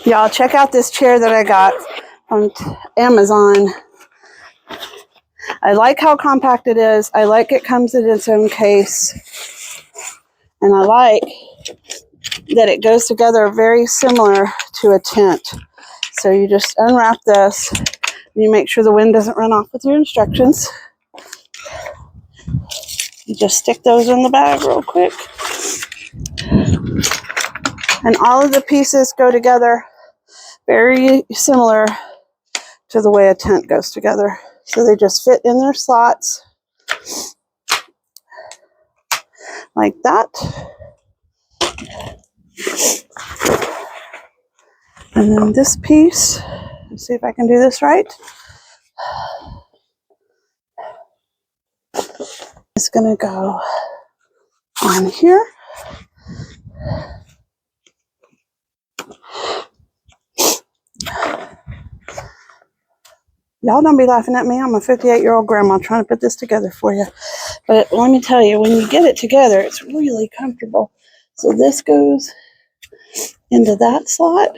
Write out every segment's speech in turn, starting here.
Y'all, check out this chair that I got on Amazon. I like how compact it is. I like it comes in its own case. And I like that it goes together very similar to a tent. So you just unwrap this, and you make sure the wind doesn't run off with your instructions. You just stick those in the bag real quick. And all of the pieces go together very similar to the way a tent goes together. So they just fit in their slots like that. And then this piece, let's see if I can do this right. It's gonna go on here. Y'all don't be laughing at me. I'm a 58-year-old grandma trying to put this together for you. But let me tell you, when you get it together, it's really comfortable. So this goes into that slot.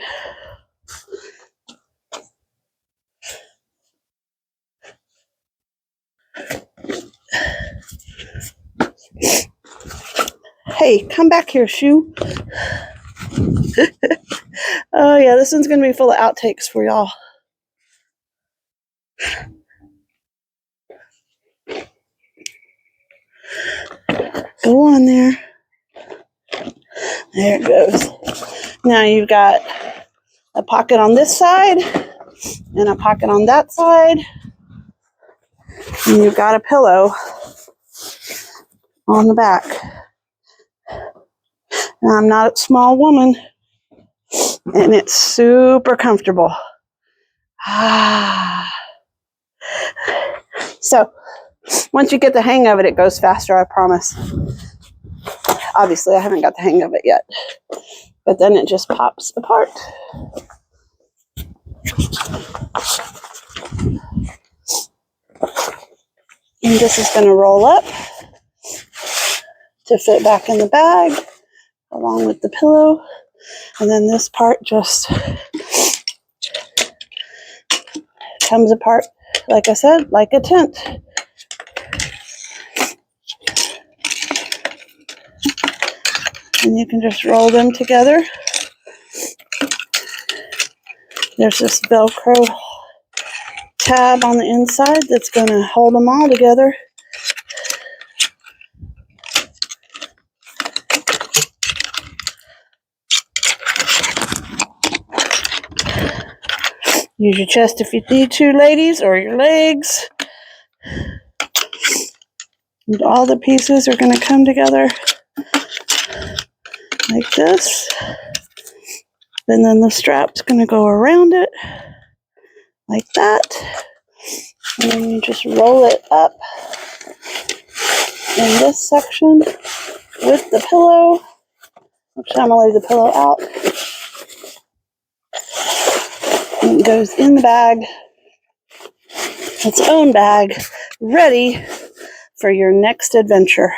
Hey, come back here, Shoe. Oh yeah, this one's going to be full of outtakes for y'all. Go on there. There it goes. Now you've got a pocket on this side and a pocket on that side. And you've got a pillow on the back. Now, I'm not a small woman, and it's super comfortable. So, once you get the hang of it, it goes faster, I promise. Obviously, I haven't got the hang of it yet. But then it just pops apart. And this is going to roll up to fit back in the bag along with the pillow. And then this part just comes apart, like I said, like a tent. And you can just roll them together. There's this Velcro tab on the inside that's going to hold them all together. Use your chest if you need to, ladies, or your legs. And all the pieces are going to come together like this. And then the strap's going to go around it like that. And then you just roll it up in this section with the pillow. Which I'm going to leave the pillow out. And it goes in the bag, its own bag, ready for your next adventure.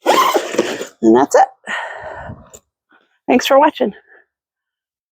And that's it. Thanks for watching.